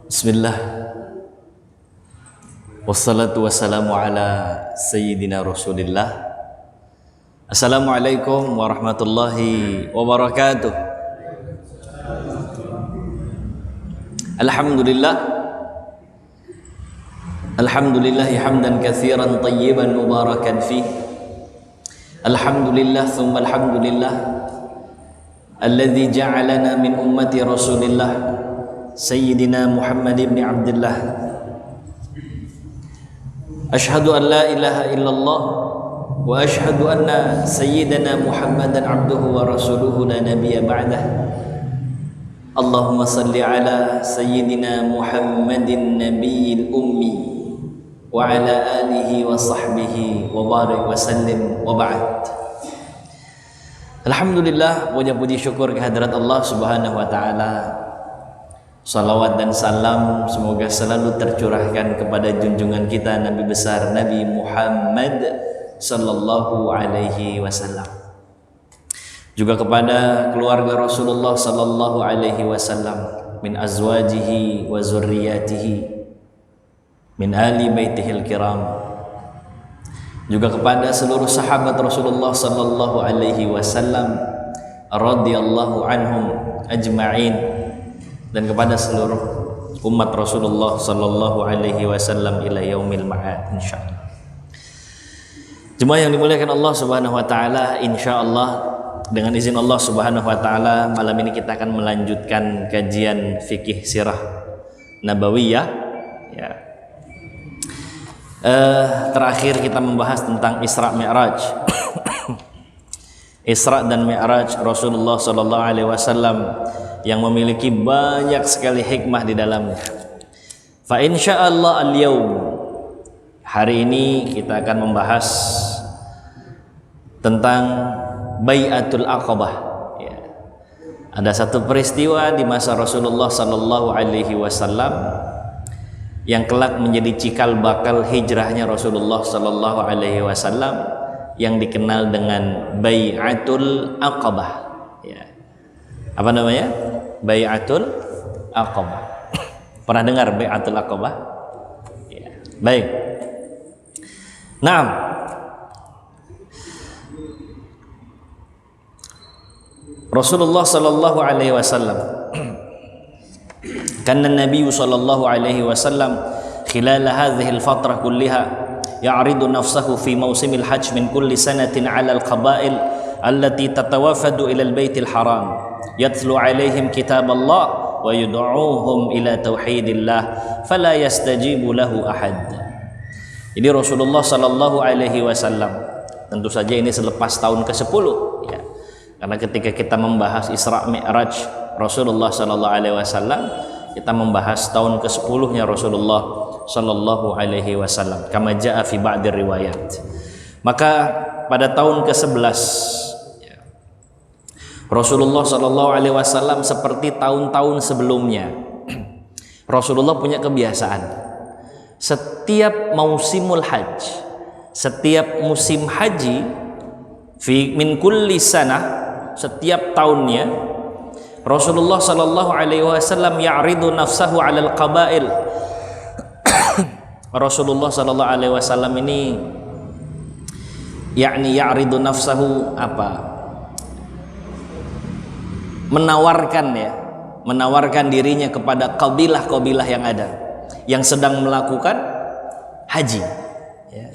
Bismillah. Wassalatu wassalamu ala sayyidina Rasulillah. Assalamualaikum warahmatullahi wabarakatuh. Alhamdulillah. Alhamdulillahi hamdan katsiran tayyiban mubarakan fih. Alhamdulillah thumma alhamdulillah alladzi ja'alana min ummati Rasulillah Sayyidina Muhammad ibn Abdullah. Ashhadu an la ilaha illallah wa ashhadu anna Sayyidina Muhammadan abduhu wa rasuluhu la nabiyya ba'dah. Allahumma salli ala Sayyidina Muhammadin nabiyil ummi wa ala alihi wa sahbihi wa barik wa sallim wa ba'd. Alhamdulillah, puja puji syukur kehadirat Allah Subhanahu wa taala. Salawat dan salam semoga selalu tercurahkan kepada junjungan kita Nabi besar Nabi Muhammad sallallahu alaihi wasallam, juga kepada keluarga Rasulullah sallallahu alaihi wasallam, min azwajihi wa zurriyatihi, min ali baitihil kiram, juga kepada seluruh sahabat Rasulullah sallallahu alaihi wasallam radhiyallahu anhum ajma'in, dan kepada seluruh umat Rasulullah sallallahu alaihi wasallam ila yaumil ma'ad insyaallah. Jemaah yang dimuliakan Allah Subhanahu wa taala, insyaallah dengan izin Allah Subhanahu wa taala malam ini kita akan melanjutkan kajian fikih sirah nabawiyah ya. Terakhir kita membahas tentang Isra Mi'raj. Isra dan Mi'raj Rasulullah sallallahu alaihi wasallam yang memiliki banyak sekali hikmah di dalamnya. Fa insyaallah al-yaum, hari ini kita akan membahas tentang Bai'atul Aqabah ya. Ada satu peristiwa di masa Rasulullah sallallahu alaihi wasallam yang kelak menjadi cikal bakal hijrahnya Rasulullah sallallahu alaihi wasallam yang dikenal dengan Bai'atul Aqabah ya. Apa namanya? Bai'atul Aqabah. Pernah dengar Bai'atul Aqabah? Ya. Baik. Naam. Rasulullah sallallahu alaihi wasallam kana Nabi sallallahu alaihi wasallam khilal hadhihi al-fatrah kullaha ya'ridu nafsahu fi mawsimil hajj min kulli sanatin 'ala al-qaba'il allati tatawafadu ila al-baitil haram yatlu alaihim kitab Allah wa yud'uuhum ila tauhidillah fala yastajibu lahu ahad. Jadi Rasulullah sallallahu alaihi wasallam, tentu saja ini selepas tahun ke-10 ya. Karena ketika kita membahas Isra Mi'raj Rasulullah sallallahu alaihi wasallam, kita membahas tahun ke-10-nya Rasulullah sallallahu alaihi wasallam kama jaa fi ba'dir riwayat. Maka pada tahun ke-11 Rasulullah sallallahu alaihi wasallam seperti tahun-tahun sebelumnya, Rasulullah punya kebiasaan setiap mausimul hajj, setiap musim haji, fi min kulli sanah, setiap tahunnya Rasulullah sallallahu alaihi wasallam ya'ridu nafsahu 'alal qabail. Rasulullah sallallahu alaihi wasallam ini yakni ya'ridu nafsahu apa? Menawarkan dirinya kepada kabilah-kabilah yang ada yang sedang melakukan haji ya,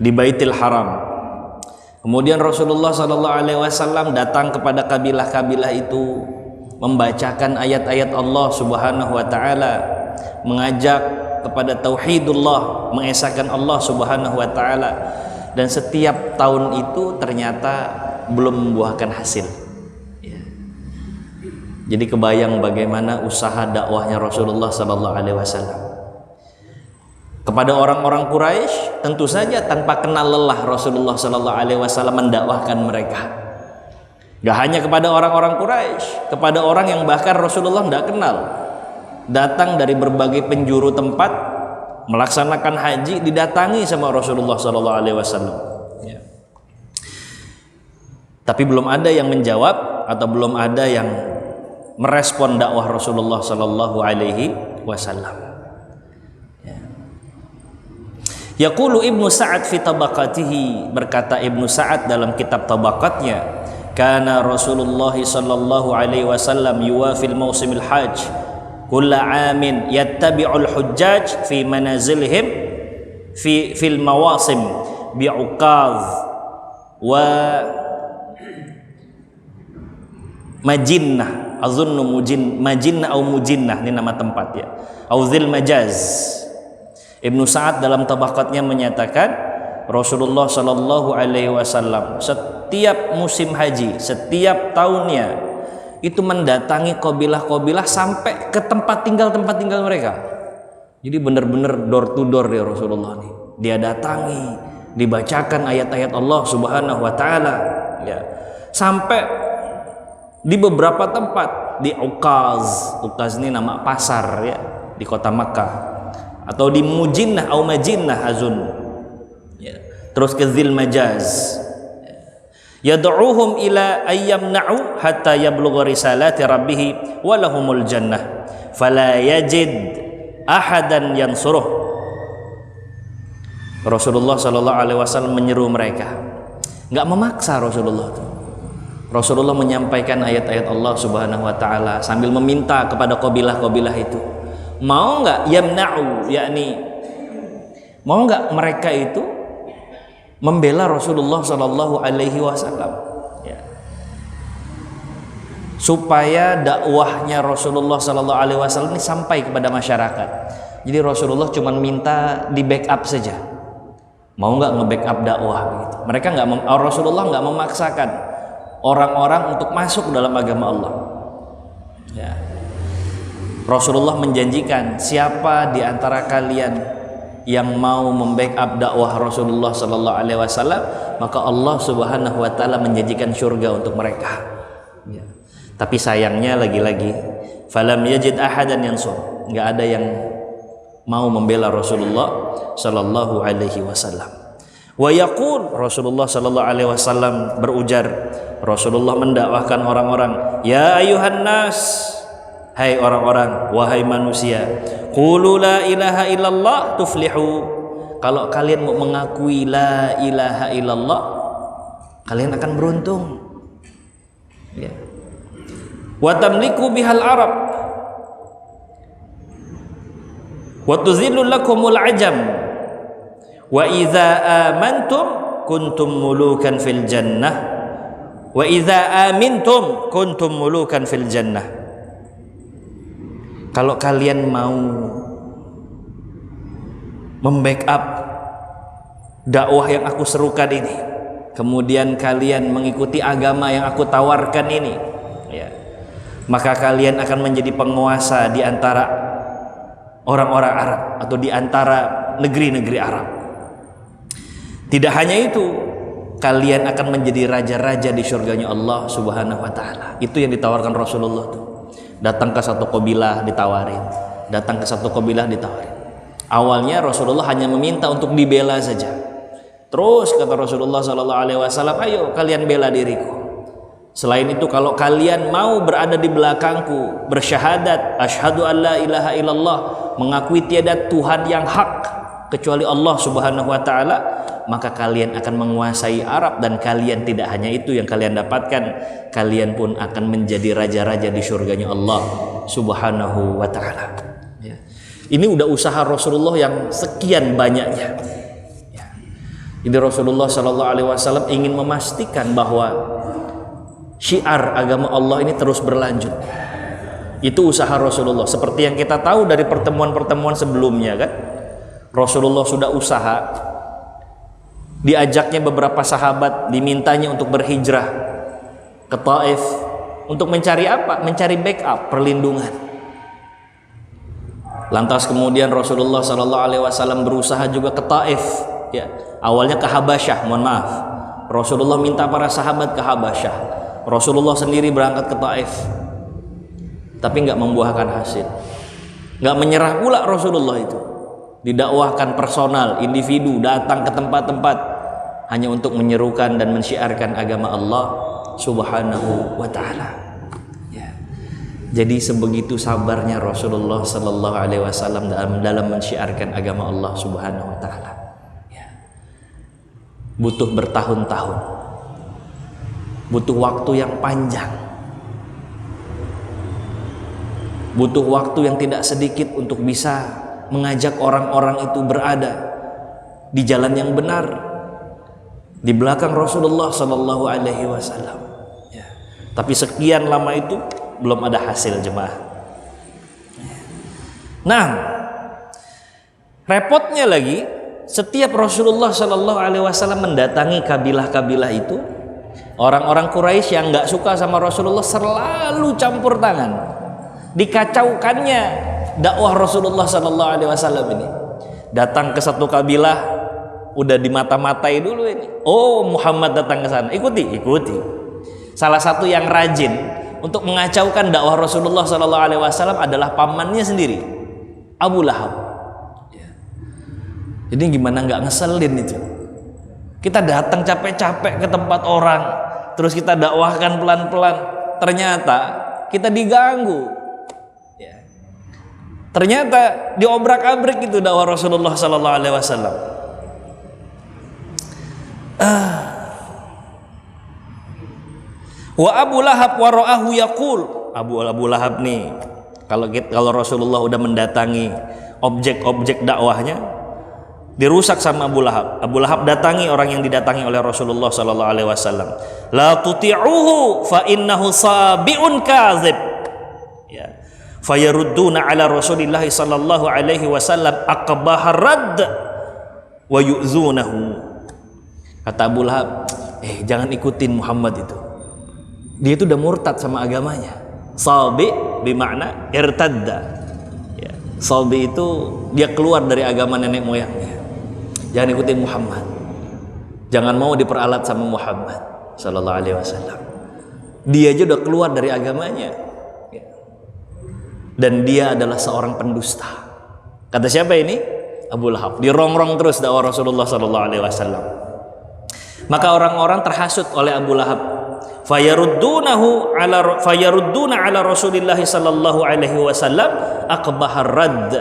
di Baitul Haram. Kemudian Rasulullah sallallahu alaihi wasallam datang kepada kabilah-kabilah itu, membacakan ayat-ayat Allah Subhanahu wa taala, mengajak kepada tauhidullah, mengesahkan Allah Subhanahu wa taala, dan setiap tahun itu ternyata belum membuahkan hasil. Jadi kebayang bagaimana usaha dakwahnya Rasulullah sallallahu alaihi wasallam kepada orang-orang Quraisy. Tentu saja tanpa kenal lelah Rasulullah sallallahu alaihi wasallam mendakwahkan mereka. Gak hanya kepada orang-orang Quraisy, kepada orang yang bahkan Rasulullah tidak kenal, datang dari berbagai penjuru tempat melaksanakan haji, didatangi sama Rasulullah sallallahu alaihi wasallam ya. Tapi belum ada yang menjawab atau belum ada yang merespon dakwah Rasulullah sallallahu alaihi wasallam. Yaqulu Ibnu Sa'ad fi tabaqatihi, berkata Ibnu Sa'ad dalam kitab tabaqatnya, kana Rasulullah sallallahu alaihi wasallam yuwafil mausimil hajj kulla amin yattabi'ul hujjaj fi manazilihim fil mawasim bi'uqadh wa Majinnah, azunnu Majinnah atau Mujinnah, ini nama tempat ya, Auzil Majaz. Ibnu Sa'ad dalam tabaqatnya menyatakan Rasulullah Shallallahu Alaihi Wasallam setiap musim haji, setiap tahunnya itu mendatangi kabilah-kabilah sampai ke tempat tinggal mereka. Jadi benar-benar door to door ya Rasulullah nih. Dia datangi, dibacakan ayat-ayat Allah Subhanahu Wa Taala, ya, sampai di beberapa tempat di Uqaz ini nama pasar ya di kota Makkah, atau di Mujinnah atau Majinnah azun ya. Terus ke Zil Majaz, yad'uhum ila ayyamna'u hatta yablugha risalati rabbih wa lahumul jannah fala yajid ahadan yansuruh. Rasulullah sallallahu alaihi wasallam menyeru mereka, enggak memaksa Rasulullah menyampaikan ayat-ayat Allah Subhanahu wa taala sambil meminta kepada kabilah-kabilah itu, mau enggak yamna'u, yakni mau enggak mereka itu membela Rasulullah sallallahu alaihi wasallam ya, supaya dakwahnya Rasulullah sallallahu alaihi wasallam ini sampai kepada masyarakat. Jadi Rasulullah cuma minta di backup saja, mau enggak nge-backup dakwah begitu. Mereka enggak, Rasulullah enggak memaksakan orang-orang untuk masuk dalam agama Allah ya. Rasulullah menjanjikan, siapa di antara kalian yang mau membackup dakwah Rasulullah sallallahu alaihi wasallam, maka Allah Subhanahu wa taala menjanjikan surga untuk mereka ya. Tapi sayangnya lagi-lagi falam yajid ahadan yansur, enggak ada yang mau membela Rasulullah sallallahu alaihi wasallam. Wa yaqul, Rasulullah sallallahu alaihi wasallam berujar, Rasulullah mendakwahkan orang-orang, ya ayuhan nas, hai orang-orang, wahai manusia, qulu la ilaha illallah tuflihu. Kalau kalian mau mengakui la ilaha illallah, kalian akan beruntung ya. Wa tamliku bihal arab wa tuzillu lakumul ajam wa idza amantum kuntum mulukan fil jannah wa idza amintum kuntum mulukan fil jannah. Kalau kalian mau membackup dakwah yang aku serukan ini, kemudian kalian mengikuti agama yang aku tawarkan ini ya, maka kalian akan menjadi penguasa di antara orang-orang Arab atau di antara negeri-negeri Arab. Tidak hanya itu, kalian akan menjadi raja-raja di surganya Allah Subhanahu wa taala. Itu yang ditawarkan Rasulullah tuh. Datang ke satu kabilah ditawarin, datang ke satu kabilah ditawarin. Awalnya Rasulullah hanya meminta untuk dibela saja. Terus kata Rasulullah sallallahu alaihi wasallam, ayo kalian bela diriku. Selain itu, kalau kalian mau berada di belakangku, bersyahadat asyhadu an la ilaha illallah, mengakui tiada Tuhan yang hak kecuali Allah Subhanahu wa taala, maka kalian akan menguasai Arab. Dan kalian tidak hanya itu yang kalian dapatkan, kalian pun akan menjadi raja-raja di surganya Allah Subhanahu wa taala ya. Ini udah usaha Rasulullah yang sekian banyaknya ya. Jadi Rasulullah sallallahu alaihi wasallam ingin memastikan bahwa syiar agama Allah ini terus berlanjut. Itu usaha Rasulullah. Seperti yang kita tahu dari pertemuan-pertemuan sebelumnya kan, Rasulullah sudah usaha, diajaknya beberapa sahabat, dimintanya untuk berhijrah ke Taif untuk mencari apa? Mencari backup, perlindungan. Lantas kemudian Rasulullah sallallahu alaihi wasallam berusaha juga ke Taif ya. Awalnya ke Habasyah, mohon maaf. Rasulullah minta para sahabat ke Habasyah. Rasulullah sendiri berangkat ke Taif. Tapi enggak membuahkan hasil. Enggak menyerah pula Rasulullah itu. Didakwahkan personal, individu datang ke tempat-tempat hanya untuk menyerukan dan mensyiarkan agama Allah Subhanahu wa taala ya. Jadi sebegitu sabarnya Rasulullah Sallallahu Alaihi Wasallam dalam mensyiarkan agama Allah Subhanahu Wa Taala. Ya. Butuh bertahun-tahun, butuh waktu yang panjang, butuh waktu yang tidak sedikit untuk bisa mengajak orang-orang itu berada di jalan yang benar, di belakang Rasulullah Sallallahu Alaihi Wasallam. Ya. Tapi sekian lama itu belum ada hasil, jemaah. Nah, repotnya lagi, setiap Rasulullah Sallallahu Alaihi Wasallam mendatangi kabilah-kabilah itu, orang-orang Quraisy yang nggak suka sama Rasulullah selalu campur tangan, dikacaukannya dakwah Rasulullah Sallallahu Alaihi Wasallam ini. Datang ke satu kabilah, udah dimata-matai dulu ini. Oh, Muhammad datang ke sana, ikuti. Salah satu yang rajin untuk mengacaukan dakwah Rasulullah Sallallahu Alaihi Wasallam adalah pamannya sendiri, Abu Lahab. Jadi gimana nggak ngeselin itu? Kita datang capek-capek ke tempat orang, terus kita dakwahkan pelan-pelan, ternyata kita diganggu. Ternyata diobrak-abrik itu dakwah Rasulullah Sallallahu Alaihi Wasallam. Wa Abu Lahab wa ra'ahu yaqul, Abu Lahab nih, kalau Rasulullah udah mendatangi objek-objek dakwahnya, dirusak sama Abu Lahab. Abu Lahab datangi orang yang didatangi oleh Rasulullah Sallallahu Alaihi Wasallam. La tuti'uhu fa innahu sabiun kadzib. Ya. Fayarudduna ala Rasulillah Sallallahu Alaihi Wasallam aqbahar radd wa yu'zunahu. Kata Abu Lahab, jangan ikutin Muhammad itu. Dia itu udah murtad sama agamanya. Sabi bermakna irtadda. Ya. Sabi itu dia keluar dari agama nenek moyangnya. Jangan ikutin Muhammad. Jangan mau diperalat sama Muhammad Sallallahu Alaihi Wasallam. Dia aja udah keluar dari agamanya. Ya. Dan dia adalah seorang pendusta. Kata siapa ini? Abu Lahab. Dirongrong terus dakwah Rasulullah Sallallahu Alaihi Wasallam. Maka orang-orang terhasut oleh Abu Lahab. Fayarudduna ala Rasulillah Sallallahu Alaihi Wasallam aqbahar radd.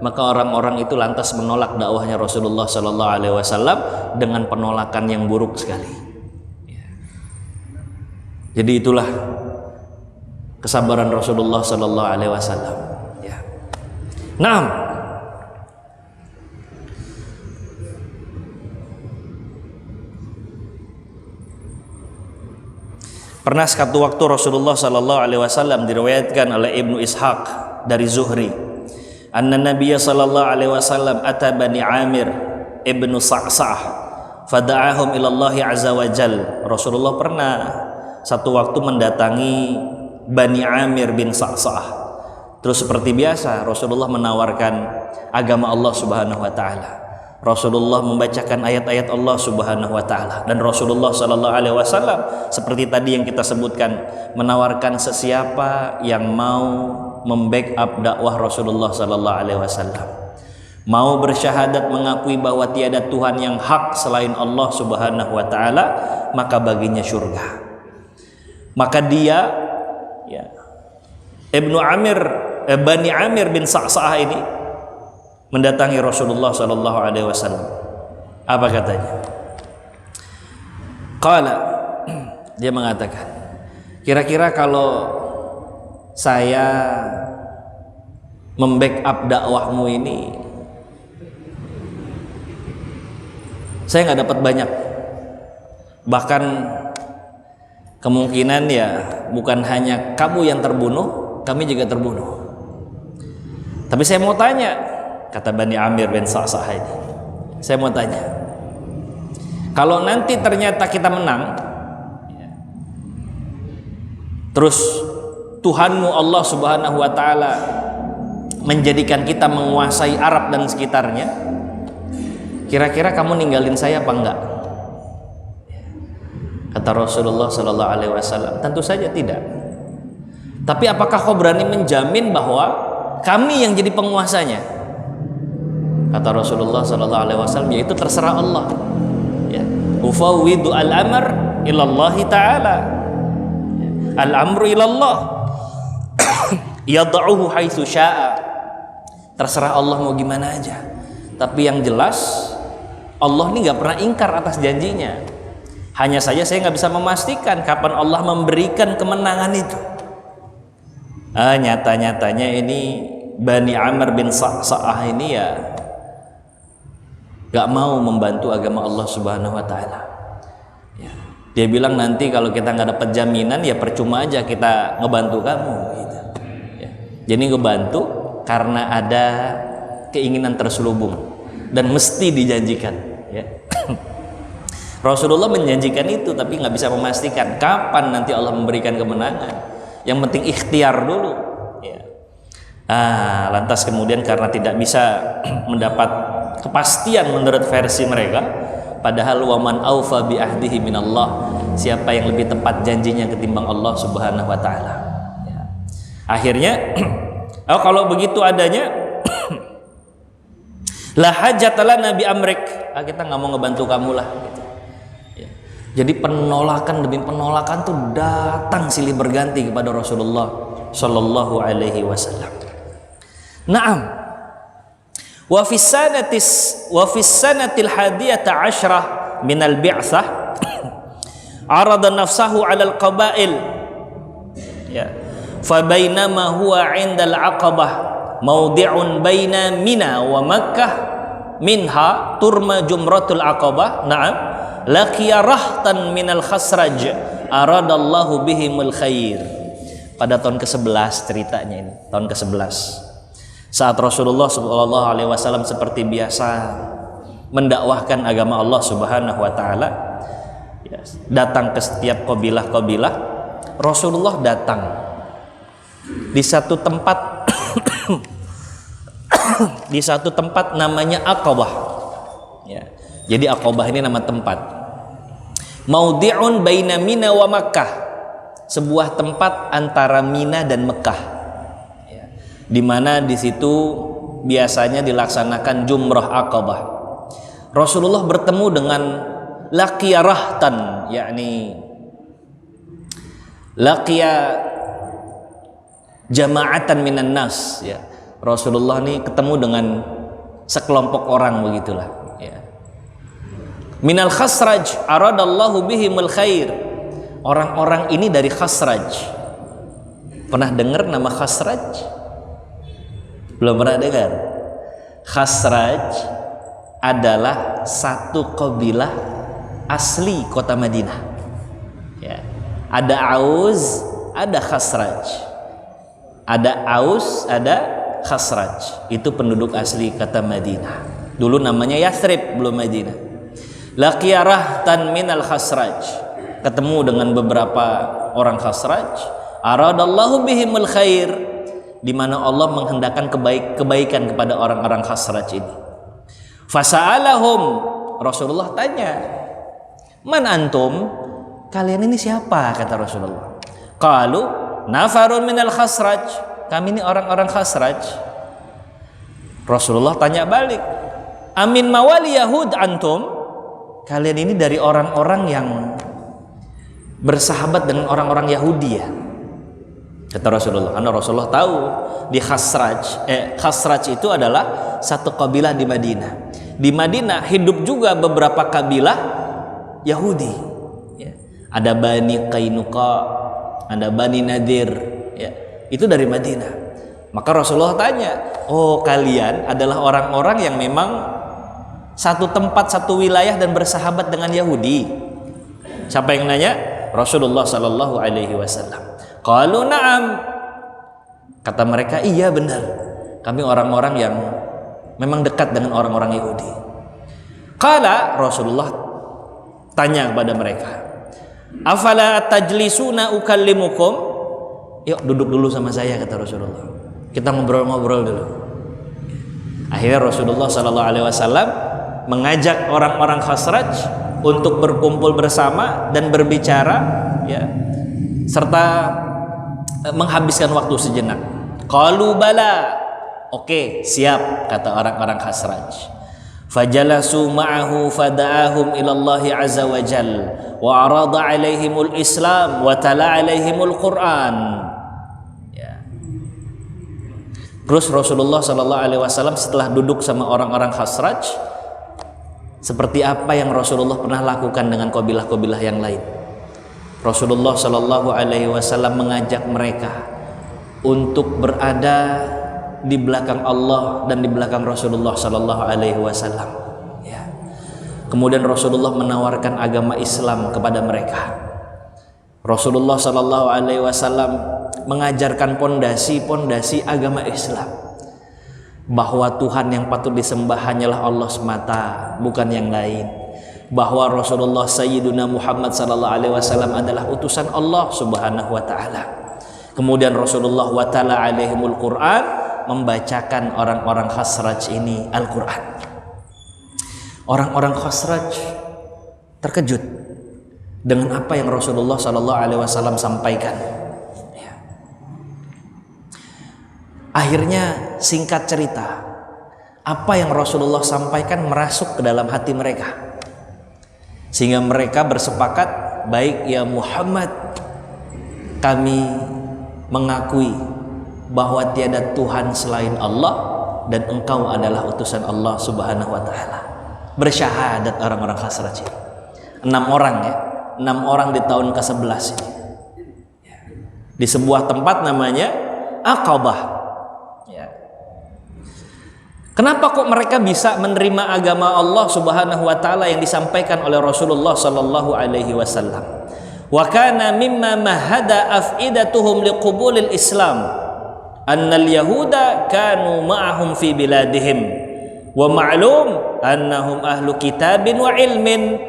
Maka orang-orang itu lantas menolak dakwahnya Rasulullah Sallallahu Alaihi Wasallam dengan penolakan yang buruk sekali. Jadi itulah kesabaran Rasulullah Sallallahu Alaihi Wasallam. Ya. Nah, pernah satu waktu Rasulullah Sallallahu Alaihi Wasallam, diriwayatkan oleh Ibnu Ishaq dari Zuhri, anna Nabiya Sallallahu Alaihi Wasallam ata Bani Amir ibnu Sa'sa'ah fada'ahum ilallahi azza wa jal. Rasulullah pernah satu waktu mendatangi Bani Amir bin Sa'sa'ah. Terus seperti biasa Rasulullah menawarkan agama Allah Subhanahu wa taala. Rasulullah membacakan ayat-ayat Allah Subhanahu wa taala, dan Rasulullah Sallallahu Alaihi Wasallam seperti tadi yang kita sebutkan menawarkan sesiapa yang mau membackup dakwah Rasulullah Sallallahu Alaihi Wasallam, mau bersyahadat mengakui bahwa tiada Tuhan yang hak selain Allah Subhanahu wa taala, maka baginya surga. Maka dia, ya, Bani Amir bin Sa'sa'ah ini mendatangi Rasulullah Sallallahu Alaihi Wasallam. Apa katanya? Qala, dia mengatakan, kira-kira kalau saya membackup dakwahmu ini, saya nggak dapat banyak. Bahkan kemungkinan ya bukan hanya kamu yang terbunuh, kami juga terbunuh. Tapi saya mau tanya, kata Bani Amir bin Sa'sa'ah ini, saya mau tanya, kalau nanti ternyata kita menang, terus Tuhanmu Allah Subhanahu wa taala menjadikan kita menguasai Arab dan sekitarnya, kira-kira kamu ninggalin saya apa enggak? Kata Rasulullah Sallallahu Alaihi Wasallam, tentu saja tidak. Tapi apakah kau berani menjamin bahwa kami yang jadi penguasanya? Kata Rasulullah Sallallahu Alaihi Wasallam, yaitu terserah Allah. Ya. Ufawwidu al-amr ilallahi ta'ala. Al-amru ilallah. Yad'uhu haitsu syaa. Terserah Allah mau gimana aja. Tapi yang jelas Allah ini nggak pernah ingkar atas janjinya. Hanya saja saya nggak bisa memastikan kapan Allah memberikan kemenangan itu. Nyata-nyatanya ini Bani Amr bin Sa'sa'ah ini ya nggak mau membantu agama Allah Subhanahu Wa Taala. Dia bilang nanti kalau kita nggak dapat jaminan ya percuma aja kita ngebantu kamu. Gitu. Jadi ngebantu karena ada keinginan terselubung dan mesti dijanjikan. Ya. Rasulullah menjanjikan itu tapi nggak bisa memastikan kapan nanti Allah memberikan kemenangan. Yang penting ikhtiar dulu. Ya. Lantas kemudian karena tidak bisa mendapat kepastian menurut versi mereka, padahal waman aufa bi ahdihi minallah, siapa yang lebih tepat janjinya ketimbang Allah Subhanahu Wa Taala. Ya. Akhirnya kalau begitu adanya la hajatalah Nabi Amrik, kita nggak mau ngebantu kamu lah gitu. Ya. Jadi penolakan demi penolakan tuh datang silih berganti kepada Rasulullah Shallallahu Alaihi Wasallam. Naam. Wa fi sanatil hadiyata asyrah min al bi'tsah arada nafsahu 'ala al qabail. Ya. Fa bainama huwa 'inda al 'aqabah mawdi'un baina Mina wa Makkah minha turma jumratul 'aqabah. Naam. Laqiya rahtan minal khasraj aradallahu bihimul khair. Pada tahun ke-11 ceritanya ini, tahun ke-11. Saat Rasulullah SAW seperti biasa mendakwahkan agama Allah Subhanahu Wa Taala, datang ke setiap kabilah-kabilah. Rasulullah datang di satu tempat di satu tempat namanya Aqabah. Ya. Jadi Aqabah ini nama tempat. Maudi'un baina Mina wa Makkah, sebuah tempat antara Mina dan Mekah. Ya. Di mana di situ biasanya dilaksanakan jumrah Aqabah. Rasulullah bertemu dengan laqiya rahtan, yakni laqiya jama'atan minan nas. Ya. Rasulullah ini ketemu dengan sekelompok orang begitulah. Minal khasraj aradallahu bihimul khair. Orang-orang ini dari Khasraj. Pernah dengar nama Khasraj? Belum pernah dengar. Khasraj adalah satu kabilah asli kota Madinah. Ya. Ada Aus, ada Khasraj. Ada Aus, ada Khasraj. Itu penduduk asli kota Madinah. Dulu namanya Yathrib, belum Madinah. Laqiya rahtan minal Khasraj, ketemu dengan beberapa orang Khasraj. Aradallahu bihimul khair, di mana Allah menghendakkan kebaikan kepada orang-orang Khasraj ini. Fasa'alahum, Rasulullah tanya, man antum, kalian ini siapa? Kata Rasulullah. Qalu nafarun minal Khasraj, kami ini orang-orang Khasraj. Rasulullah tanya balik, amin mawali Yahud antum, kalian ini dari orang-orang yang bersahabat dengan orang-orang Yahudi ya? Kata Rasulullah. Karena Rasulullah tahu di Khasraj itu adalah satu kabilah di Madinah. Di Madinah hidup juga beberapa kabilah Yahudi. Ya. Ada Bani Qainuqa, ada Bani Nadir. Ya. Itu dari Madinah. Maka Rasulullah tanya, oh kalian adalah orang-orang yang memang satu tempat, satu wilayah dan bersahabat dengan Yahudi. Siapa yang nanya? Rasulullah Sallallahu Alaihi Wasallam. Qalu na'am. Kata mereka, iya benar. Kami orang-orang yang memang dekat dengan orang-orang Yahudi. Qala, Rasulullah tanya kepada mereka, afala tajlisuna ukallimukum? Yuk duduk dulu sama saya, kata Rasulullah. Kita ngobrol-ngobrol dulu. Akhirnya Rasulullah Sallallahu Alaihi Wasallam mengajak orang-orang Khasraj untuk berkumpul bersama dan berbicara, ya, serta menghabiskan waktu sejenak. Qalu bala, oke, siap, kata orang-orang Khasraj. Fajalasu ma'ahu fada'ahum ilallahi azza wa jal wa arada alaihimul islam wa tala alaihimul Qur'an. Ya. Terus Rasulullah Shallallahu Alaihi Wasallam setelah duduk sama orang-orang Khazraj, seperti apa yang Rasulullah pernah lakukan dengan kabilah-kabilah yang lain? Rasulullah Shallallahu Alaihi Wasallam mengajak mereka untuk berada di belakang Allah dan di belakang Rasulullah Shallallahu Alaihi Wasallam. Ya. Kemudian Rasulullah menawarkan agama Islam kepada mereka. Rasulullah Shallallahu Alaihi Wasallam mengajarkan pondasi-pondasi agama Islam, bahwa Tuhan yang patut disembah hanyalah Allah semata, bukan yang lain. Bahwa Rasulullah Sayyiduna Muhammad Sallallahu Alaihi Wasallam adalah utusan Allah Subhanahu Wa Taala. Kemudian Rasulullah wa ta'ala alaihimul Quran, membacakan orang-orang Khazraj ini Al-Quran. Orang-orang Khazraj terkejut dengan apa yang Rasulullah Sallallahu Alaihi Wasallam sampaikan. Akhirnya singkat cerita, apa yang Rasulullah sampaikan merasuk ke dalam hati mereka, sehingga mereka bersepakat, baik ya Muhammad, kami mengakui bahwa tiada Tuhan selain Allah dan engkau adalah utusan Allah Subhanahu Wa Taala. Bersyahadat orang-orang Khazraj ini. 6 orang ya, 6 orang di tahun ke-11 ini, di sebuah tempat namanya Aqabah. Kenapa kok mereka bisa menerima agama Allah Subhanahu Wa Taala yang disampaikan oleh Rasulullah Sallallahu Alaihi Wasallam? Wa kana mimma mahada afidatuhum liqubulil Islam annal yahuda kanu ma'ahum fi biladihim wa ma'lum annahum ahlu kitabin wa ilmin,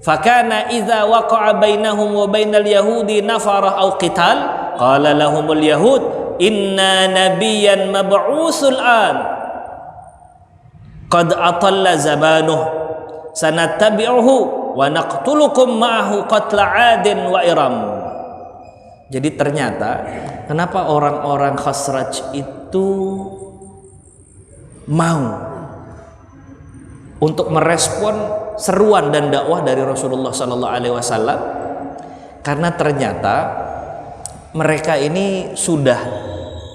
fakana idza waqa'a bainahum wa bainal yahudi nafarah aw qital qala lahumul yahud inna nabiyyan mab'usul an qad atalla zabanuh sanattabi'uhu wa naqtulukum ma'ahu qatla 'adin wa iram. Jadi ternyata kenapa orang-orang Khazraj itu mau untuk merespon seruan dan dakwah dari Rasulullah Sallallahu Alaihi Wasallam? Karena ternyata mereka ini sudah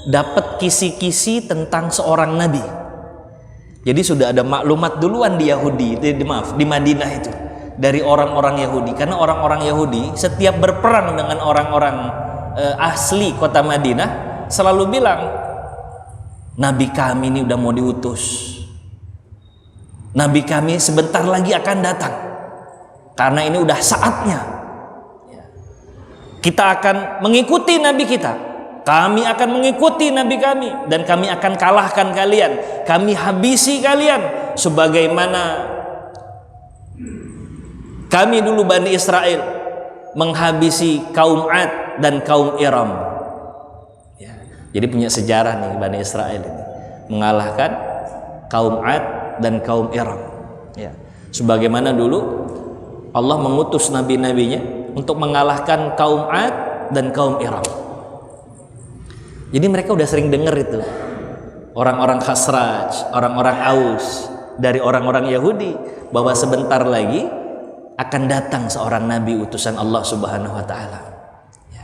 dapat kisi-kisi tentang seorang nabi. Jadi sudah ada maklumat duluan di Yahudi, di Madinah itu, dari orang-orang Yahudi. Karena orang-orang Yahudi setiap berperang dengan orang-orang asli kota Madinah selalu bilang, nabi kami ini udah mau diutus, nabi kami sebentar lagi akan datang, karena ini udah saatnya kita akan mengikuti nabi kita. Kami akan mengikuti nabi kami dan kami akan kalahkan kalian, kami habisi kalian sebagaimana kami dulu Bani Israel menghabisi kaum Ad dan kaum Iram. Ya, jadi punya sejarah nih Bani Israel ini, mengalahkan kaum Ad dan kaum Iram. Ya, sebagaimana dulu Allah mengutus nabi-nabinya untuk mengalahkan kaum Ad dan kaum Iram. Jadi mereka udah sering dengar itu, orang-orang Khazraj, orang-orang Aus, dari orang-orang Yahudi, bahwa sebentar lagi akan datang seorang nabi utusan Allah Subhanahu Wa Taala. Ya.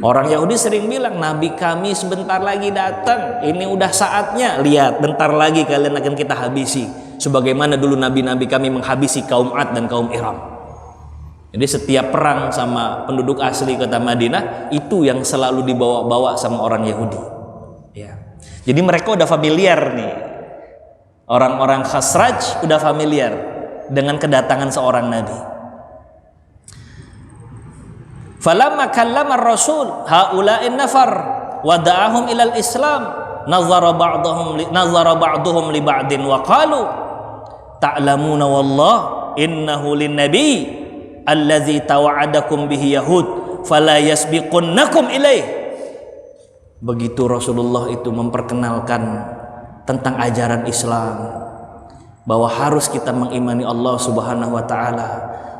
Orang Yahudi sering bilang, nabi kami sebentar lagi datang, ini udah saatnya, lihat bentar lagi kalian akan kita habisi, sebagaimana dulu nabi-nabi kami menghabisi kaum Ad dan kaum Iram. Jadi setiap perang sama penduduk asli kota Madinah itu yang selalu dibawa-bawa sama orang Yahudi. Ya. Jadi mereka udah familiar nih, orang-orang Khazraj udah familiar dengan kedatangan seorang nabi. Falamma kallama ar-rasul haula'in nafar wa da'ahum ilal Islam nazara ba'duhum li ba'din wa qalu ta'lamuna wallah innahu lin-nabi allazi tawa'adakum bihi yahud fala yasbiqunnakum ilaih. Begitu Rasulullah itu memperkenalkan tentang ajaran Islam, bahwa harus kita mengimani Allah Subhanahu Wa Taala,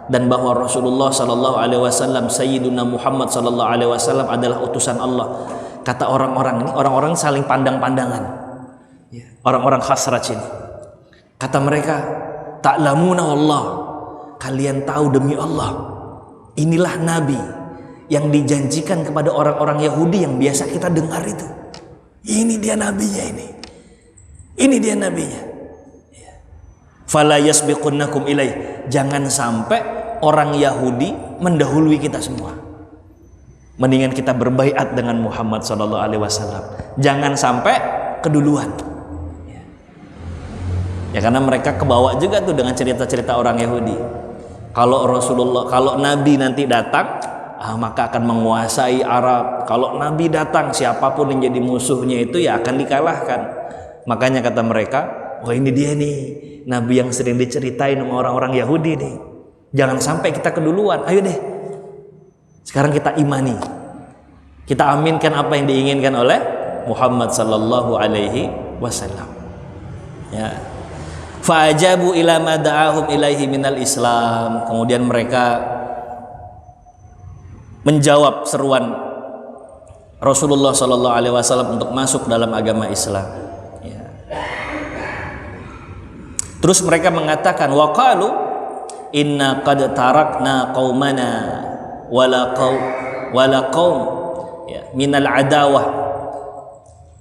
dan bahwa Rasulullah Sallallahu Alaihi Wasallam Sayyiduna Muhammad Sallallahu Alaihi Wasallam adalah utusan Allah. Kata orang-orang ini, orang-orang saling pandang-pandangan, orang-orang Khazraj ini. Kata mereka, ta'lamuna wallah, kalian tahu demi Allah, inilah nabi yang dijanjikan kepada orang-orang Yahudi yang biasa kita dengar itu. Ini dia nabinya ini. Ini dia nabinya. Fala yasbiqunnakum ilaih. Jangan sampai orang Yahudi mendahului kita semua. Mendingan kita berbaiat dengan Muhammad sallallahu alaihi wasallam. Jangan sampai keduluan. Ya karena mereka kebawa juga tuh dengan cerita-cerita orang Yahudi. Kalau Nabi nanti datang, maka akan menguasai Arab. Kalau Nabi datang, siapapun yang jadi musuhnya itu ya akan dikalahkan. Makanya kata mereka, oh ini dia nih, Nabi yang sering diceritain sama orang-orang Yahudi nih. Jangan sampai kita keduluan. Ayo deh, sekarang kita imani, kita aminkan apa yang diinginkan oleh Muhammad sallallahu alaihi wasallam. Ya. Fa'ajabu ila ma da'ahum ilaihi minal Islam. Kemudian mereka menjawab seruan Rasulullah sallallahu alaihi wasallam untuk masuk dalam agama Islam. Ya. Terus mereka mengatakan waqalu inna qad tarakna qaumana wala qaum ya minal adawah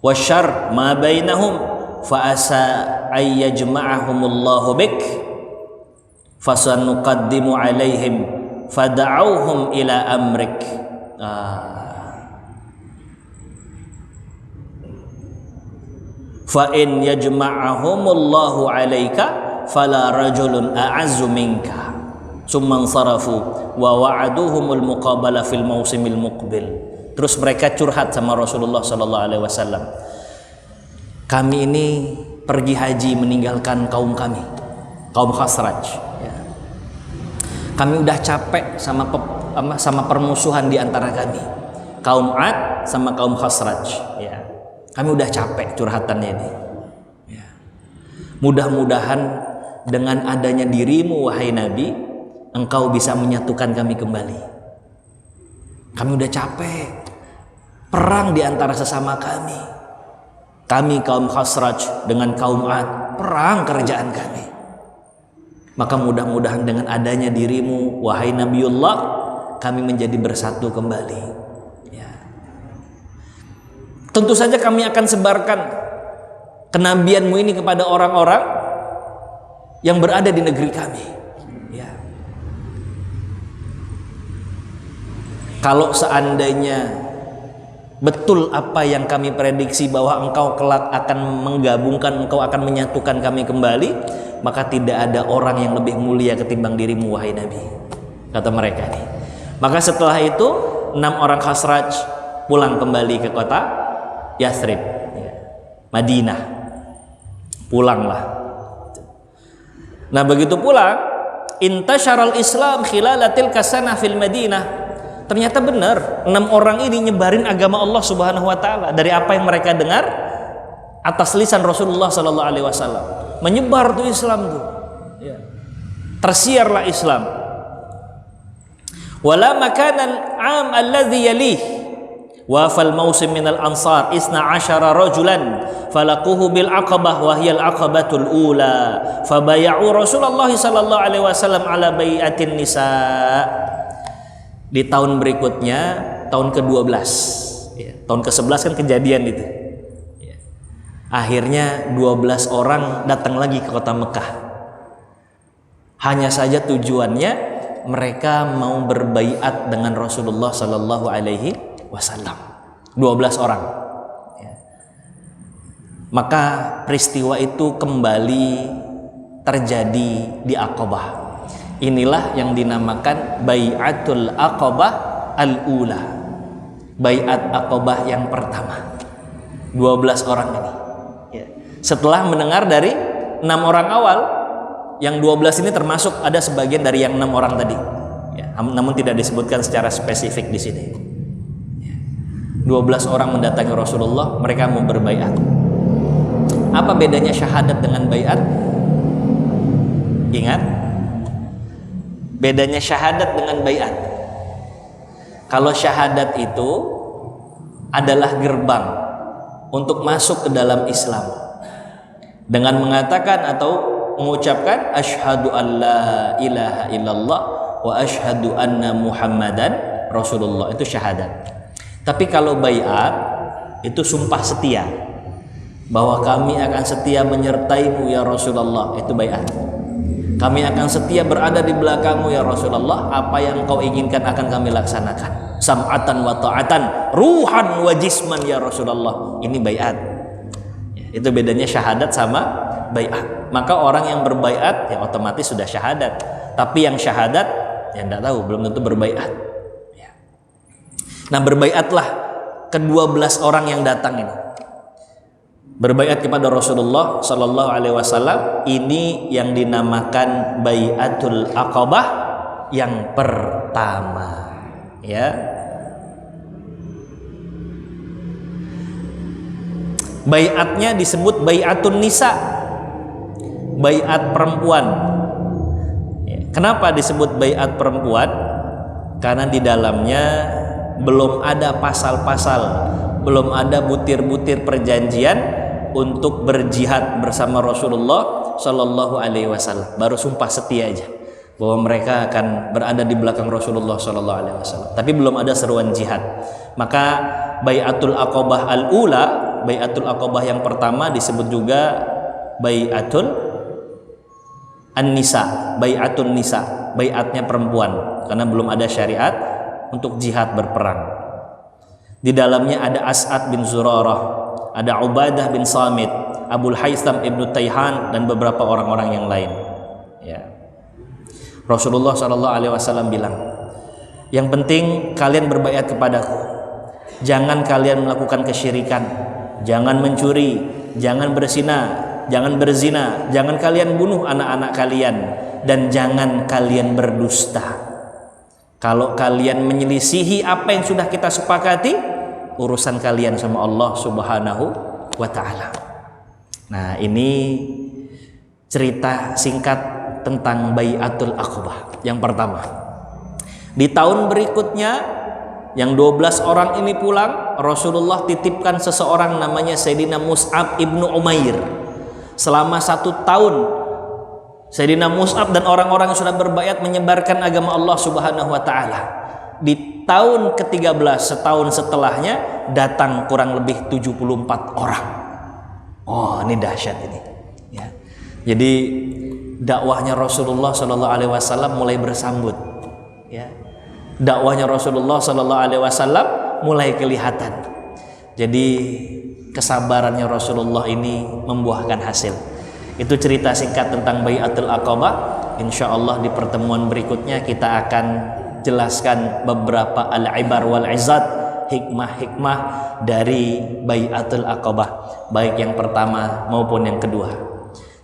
wasyarr ma bainahum fa asa ay yajma'ahumullahu bik fasanuqaddimu alaihim fada'auhum ila amrik. Fa in yajma'ahumullahu alaika fala rajulun a'azzu minka summan sarafu wa wa'aduhumul muqabala fil mausimil muqbil. Terus mereka curhat sama Rasulullah sallallahu alaihi wasallam. Kami ini pergi haji meninggalkan kaum kami, kaum Khazraj. Ya. Kami udah capek sama permusuhan di antara kami, kaum Ad sama kaum Khazraj. Ya. Kami udah capek curhatannya ini. Ya. Mudah-mudahan dengan adanya dirimu wahai Nabi, engkau bisa menyatukan kami kembali. Kami udah capek perang di antara sesama kami. Kami kaum Khazraj dengan kaum Ad, perang kerjaan kami. Maka mudah-mudahan dengan adanya dirimu wahai Nabiullah, kami menjadi bersatu kembali. Ya. Tentu saja kami akan sebarkan kenabianmu ini kepada orang-orang yang berada di negeri kami. Ya. Kalau seandainya betul apa yang kami prediksi bahwa engkau kelak akan menggabungkan, engkau akan menyatukan kami kembali, maka tidak ada orang yang lebih mulia ketimbang dirimu wahai Nabi, kata mereka nih. Maka setelah itu 6 orang Khazraj pulang kembali ke kota Yathrib, Madinah. Pulanglah. Nah begitu pulang, intasyaral Islam khilalatil kasana fil Madinah. Ternyata benar 6 orang ini nyebarin agama Allah Subhanahu wa taala dari apa yang mereka dengar atas lisan Rasulullah sallallahu alaihi wasallam. Menyebar tuh Islam tuh. Ya. Tersiarlah Islam. Wala makanan am alladhi yalih wa fal mausim minal ansar 12 rajulan falaquhu bil aqabah wa hiya al aqabatul ula fabay'u Rasulullah sallallahu alaihi wasallam ala bai'atin nisa. Di tahun berikutnya, tahun ke-12 ya, tahun ke-11 kan kejadian itu ya. Akhirnya 12 orang datang lagi ke kota Mekah. Hanya saja tujuannya mereka mau berbaiat dengan Rasulullah sallallahu alaihi wasallam. 12 orang ya. Maka peristiwa itu kembali terjadi di Aqabah. Inilah yang dinamakan Bai'atul Aqabah Al-Ula, Bai'at Aqabah yang pertama. 12 orang ini ya. Setelah mendengar dari 6 orang awal, yang 12 ini termasuk ada sebagian dari yang 6 orang tadi ya, namun tidak disebutkan secara spesifik di sini ya. 12 orang mendatangi Rasulullah, mereka mau berbaiat. Apa bedanya syahadat dengan baiat? Ingat, bedanya syahadat dengan baiat. Kalau syahadat itu adalah gerbang untuk masuk ke dalam Islam dengan mengatakan atau mengucapkan asyhadu an la ilaha illallah wa asyhadu anna muhammadan rasulullah, itu syahadat. Tapi kalau baiat itu sumpah setia, bahwa kami akan setia menyertaimu ya Rasulullah, itu baiat. Kami akan setia berada di belakangmu ya Rasulullah, apa yang kau inginkan akan kami laksanakan. Sam'atan wa ta'atan, ruhan wa jisman ya Rasulullah, ini baiat. Itu bedanya syahadat sama baiat. Maka orang yang berbaiat ya otomatis sudah syahadat, tapi yang syahadat ya tidak tahu, belum tentu berbaiat. Nah, berbaiatlah ke-12 orang yang datang ini, berbaiat kepada Rasulullah Sallallahu Alaihi Wasallam. Ini yang dinamakan Baiatul Aqabah yang pertama, ya. Baiatnya disebut Baiatun Nisa, baiat perempuan. Kenapa disebut baiat perempuan? Karena di dalamnya belum ada pasal-pasal, belum ada butir-butir perjanjian untuk berjihad bersama Rasulullah Shallallahu Alaihi Wasallam. Baru sumpah setia aja bahwa mereka akan berada di belakang Rasulullah Shallallahu Alaihi Wasallam, tapi belum ada seruan jihad. Maka Baiatul Aqabah al-Ula, Baiatul Aqabah yang pertama disebut juga Baiatul An-Nisa, Baiatun Nisa, baiatnya perempuan, karena belum ada syariat untuk jihad berperang. Di dalamnya ada As'ad bin Zurarah, ada Ubadah bin Samit, Abul Haytham ibnu Tayhan, dan beberapa orang-orang yang lain. Ya. Rasulullah SAW bilang, yang penting kalian berbaiat kepadaku, jangan kalian melakukan kesyirikan, jangan mencuri, jangan berzina, jangan berzina, jangan kalian bunuh anak-anak kalian, dan jangan kalian berdusta. Kalau kalian menyelisihi apa yang sudah kita sepakati, urusan kalian sama Allah Subhanahu wa Ta'ala. Nah, ini cerita singkat tentang Baiatul Aqabah yang pertama. Di tahun berikutnya, yang 12 orang ini pulang, Rasulullah titipkan seseorang namanya Sayyidina Mus'ab ibnu Umair. Selama 1 tahun Sayyidina Mus'ab dan orang-orang yang sudah berbaiat menyebarkan agama Allah Subhanahu wa Ta'ala. Di tahun ke-13, setahun setelahnya, datang kurang lebih 74 orang. Oh, ini dahsyat ini, ya. Jadi dakwahnya Rasulullah Shallallahu Alaihi Wasallam mulai bersambut, ya. Dakwahnya Rasulullah Shallallahu Alaihi Wasallam mulai kelihatan. Jadi kesabarannya Rasulullah ini membuahkan hasil. Itu cerita singkat tentang Baiatul Aqabah. Insya Allah di pertemuan berikutnya kita akan jelaskan beberapa al-ibar wal-izat, hikmah-hikmah dari Baiatul Aqabah, baik yang pertama maupun yang kedua.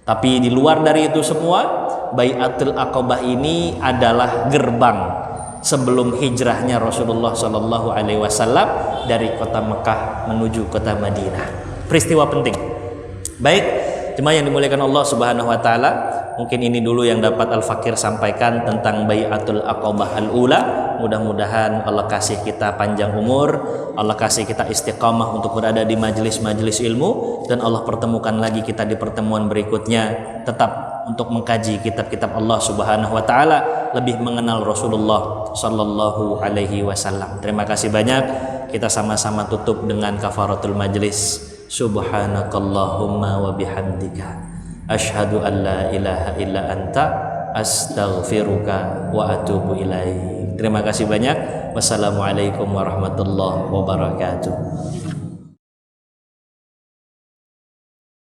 Tapi di luar dari itu semua, Baiatul Aqabah ini adalah gerbang sebelum hijrahnya Rasulullah Shallallahu Alaihi Wasallam dari kota Mekah menuju kota Madinah. Peristiwa penting. Baik, cuma yang dimuliakan Allah Subhanahu wa Ta'ala, mungkin ini dulu yang dapat Al-Fakir sampaikan tentang Baiatul Aqabah al-Ula. Mudah-mudahan Allah kasih kita panjang umur, Allah kasih kita istiqamah untuk berada di majelis-majelis ilmu, dan Allah pertemukan lagi kita di pertemuan berikutnya, tetap untuk mengkaji kitab-kitab Allah Subhanahu wa Ta'ala, lebih mengenal Rasulullah Sallallahu Alaihi Wasallam. Terima kasih banyak. Kita sama-sama tutup dengan kafaratul majlis. Subhanakallahumma wa bihamdika asyhadu an la ilaha illa anta astaghfiruka wa atubu ilaik. Terima kasih banyak. Wassalamualaikum warahmatullahi wabarakatuh.